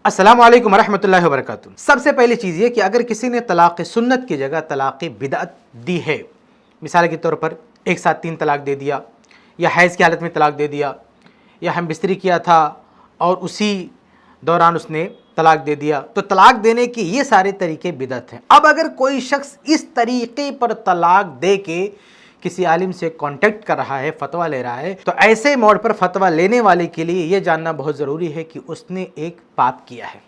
السلام علیکم ورحمۃ اللہ وبرکاتہ۔ سب سے پہلی چیز یہ کہ اگر کسی نے طلاق سنت کی جگہ طلاق بدعت دی ہے، مثال کے طور پر ایک ساتھ 3 طلاق دے دیا، یا حیض کی حالت میں طلاق دے دیا، یا ہم بستری کیا تھا اور اسی دوران اس نے طلاق دے دیا، تو طلاق دینے کے یہ سارے طریقے بدعت ہیں۔ اب اگر کوئی شخص اس طریقے پر طلاق دے کے کسی عالم سے کانٹیکٹ کر رہا ہے، فتویٰ لے رہا ہے، تو ایسے موڑ پر فتویٰ لینے والے کے لیے یہ جاننا بہت ضروری ہے کہ اس نے ایک پاپ کیا ہے،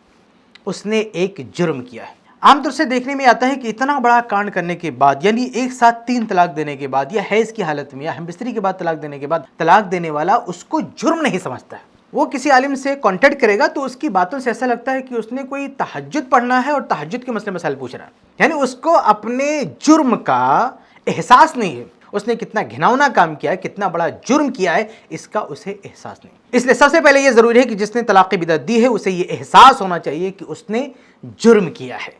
اس نے ایک جرم کیا ہے۔ عام طور سے دیکھنے میں آتا ہے کہ اتنا بڑا کانڈ کرنے کے بعد، یعنی ایک ساتھ 3 طلاق دینے کے بعد، یا حیض کی حالت میں، یا ہم بستری کے بعد طلاق دینے کے بعد، طلاق دینے والا اس کو جرم نہیں سمجھتا ہے۔ وہ کسی عالم سے کانٹیکٹ کرے گا تو اس کی باتوں سے ایسا لگتا ہے کہ اس نے کوئی تہجد پڑھنا ہے اور تہجد کے مسئلے مسائل پوچھ رہا ہے، یعنی اس کو اپنے جرم کا احساس نہیں ہے، اس نے کتنا گھناؤنا کام کیا ہے، کتنا بڑا جرم کیا ہے، اس کا اسے احساس نہیں۔ اس لیے سب سے پہلے یہ ضروری ہے کہ جس نے طلاق بدعت دی ہے اسے یہ احساس ہونا چاہیے کہ اس نے جرم کیا ہے،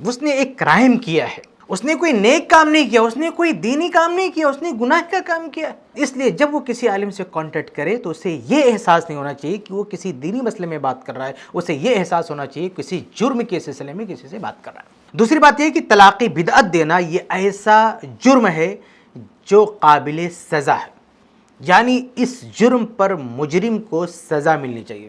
اس نے ایک کرائم کیا ہے، اس نے کوئی نیک کام نہیں کیا، اس نے کوئی دینی کام نہیں کیا، اس نے گناہ کا کام کیا۔ اس لیے جب وہ کسی عالم سے کانٹیکٹ کرے تو اسے یہ احساس نہیں ہونا چاہیے کہ وہ کسی دینی مسئلے میں بات کر رہا ہے، اسے یہ احساس ہونا چاہیے کسی جرم کے سلسلے میں کسی سے بات کر رہا ہے۔ دوسری بات یہ کہ طلاق بدعت دینا یہ ایسا جرم ہے جو قابل سزا ہے، یعنی اس جرم پر مجرم کو سزا ملنی چاہیے۔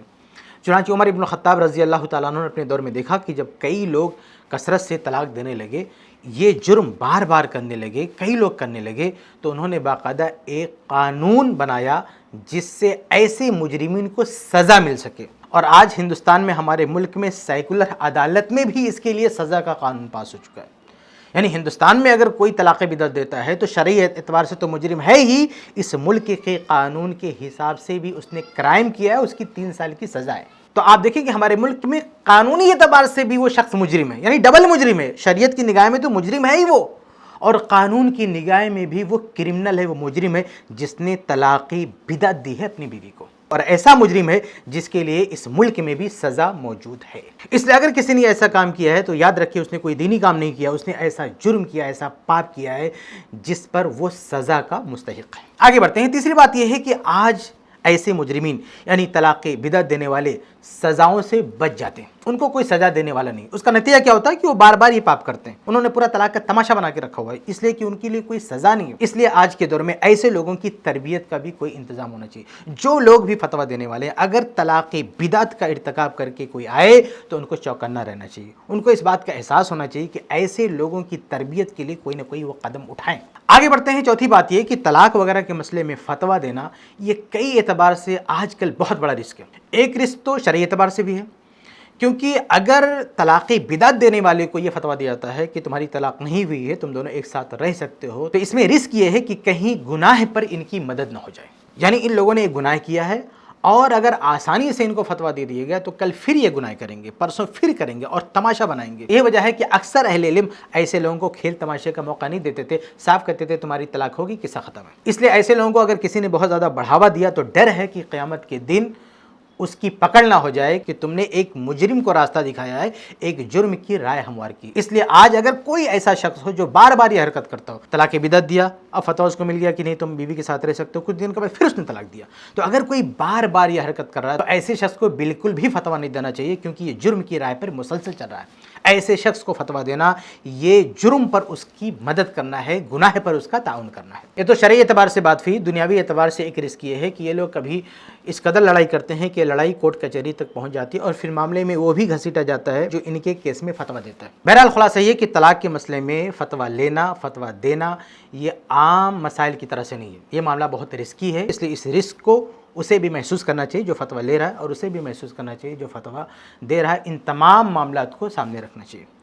چنانچہ عمر ابن الخطاب رضی اللہ تعالیٰ عنہ نے اپنے دور میں دیکھا کہ جب کئی لوگ کثرت سے طلاق دینے لگے، یہ جرم بار بار کرنے لگے، کئی لوگ کرنے لگے، تو انہوں نے باقاعدہ ایک قانون بنایا جس سے ایسے مجرمین کو سزا مل سکے۔ اور آج ہندوستان میں، ہمارے ملک میں، سیکولر عدالت میں بھی اس کے لیے سزا کا قانون پاس ہو چکا ہے۔ یعنی ہندوستان میں اگر کوئی طلاق بدعت دیتا ہے تو شرعی اعتبار سے تو مجرم ہے ہی، اس ملک کے قانون کے حساب سے بھی اس نے کرائم کیا ہے، اس کی 3 سال کی سزا ہے۔ تو آپ دیکھیں کہ ہمارے ملک میں قانونی اعتبار سے بھی وہ شخص مجرم ہے، یعنی ڈبل مجرم ہے۔ شریعت کی نگاہ میں تو مجرم ہے ہی وہ، اور قانون کی نگاہ میں بھی وہ کرمنل ہے، وہ مجرم ہے جس نے طلاق بدعت دی ہے اپنی بیوی کو، اور ایسا مجرم ہے جس کے لیے اس ملک میں بھی سزا موجود ہے۔ اس لیے اگر کسی نے ایسا کام کیا ہے تو یاد رکھیے اس نے کوئی دینی کام نہیں کیا، اس نے ایسا جرم کیا، ایسا پاپ کیا ہے جس پر وہ سزا کا مستحق ہے۔ آگے بڑھتے ہیں۔ تیسری بات یہ ہے کہ آج ایسے مجرمین یعنی طلاق بدعت دینے والے سزاؤں سے بچ جاتے ہیں، ان کو کوئی سزا دینے والا نہیں۔ اس کا نتیجہ کیا ہوتا ہے کہ وہ بار بار یہ پاپ کرتے ہیں، انہوں نے پورا طلاق کا تماشا بنا کے رکھا ہوا ہے، اس لیے کہ ان کے لیے کوئی سزا نہیں ہے۔ اس لیے آج کے دور میں ایسے لوگوں کی تربیت کا بھی کوئی انتظام ہونا چاہیے۔ جو لوگ بھی فتویٰ دینے والے ہیں، اگر طلاق بدعت کا ارتکاب کر کے کوئی آئے تو ان کو چوکنا رہنا چاہیے، ان کو اس بات کا احساس ہونا چاہیے کہ ایسے لوگوں کی تربیت کے لیے کوئی نہ کوئی وہ قدم اٹھائیں۔ آگے بڑھتے ہیں۔ چوتھی بات یہ کہ طلاق وغیرہ کے مسئلے میں فتویٰ دینا یہ کئی اعتبار سے آج کل بہت بڑا رسک ہے۔ ایک رسک تو شرعی اعتبار سے بھی ہے، کیونکہ اگر طلاق بدعت دینے والے کو یہ فتویٰ دیا جاتا ہے کہ تمہاری طلاق نہیں ہوئی ہے، تم دونوں ایک ساتھ رہ سکتے ہو، تو اس میں رسک یہ ہے کہ کہیں گناہ پر ان کی مدد نہ ہو جائے، یعنی ان لوگوں نے ایک گناہ کیا ہے اور اگر آسانی سے ان کو فتویٰ دے دیا گیا تو کل پھر یہ گناہ کریں گے، پرسوں پھر کریں گے اور تماشا بنائیں گے۔ یہ وجہ ہے کہ اکثر اہل علم ایسے لوگوں کو کھیل تماشے کا موقع نہیں دیتے تھے، صاف کہتے تھے تمہاری طلاق ہوگی، قصہ ختم ہے۔ اس لیے ایسے لوگوں کو اگر کسی نے بہت زیادہ بڑھاوا دیا تو ڈر ہے کہ قیامت کے دن اس کی پکڑ نہ ہو جائے کہ تم نے ایک مجرم کو راستہ دکھایا ہے، ایک جرم کی رائے ہموار کی۔ اس لیے آج اگر کوئی ایسا شخص ہو جو بار بار یہ حرکت کرتا ہو، طلاق بدعت دیا، اب فتویٰ اس کو مل گیا کہ نہیں تم بیوی کے ساتھ رہ سکتے ہو، کچھ دن کے بعد پھر اس نے طلاق دیا، تو اگر کوئی بار بار یہ حرکت کر رہا ہے تو ایسے شخص کو بالکل بھی فتویٰ نہیں دینا چاہیے، کیونکہ یہ جرم کی رائے پر مسلسل چل رہا ہے۔ ایسے شخص کو فتویٰ دینا یہ جرم پر اس کی مدد کرنا ہے، گناہ پر اس کا تعاون کرنا ہے۔ یہ تو شرعی اعتبار سے بات ہوئی۔ دنیاوی اعتبار سے ایک رسک یہ ہے کہ یہ لوگ کبھی اس قدر لڑائی کرتے ہیں کہ لڑائی کورٹ کچہری تک پہنچ جاتی ہے اور پھر معاملے میں وہ بھی گھسیٹا جاتا ہے جو ان کے کیس میں فتویٰ دیتا ہے۔ بہرحال خلاصہ یہ کہ طلاق کے مسئلے میں فتویٰ لینا، فتویٰ دینا یہ عام مسائل کی طرح سے نہیں ہے، یہ معاملہ بہت رسکی ہے۔ اس لیے اس رسک کو اسے بھی محسوس کرنا چاہیے جو فتویٰ لے رہا ہے، اور اسے بھی محسوس کرنا چاہیے جو فتویٰ دے رہا ہے۔ ان تمام معاملات کو سامنے رکھنا چاہیے۔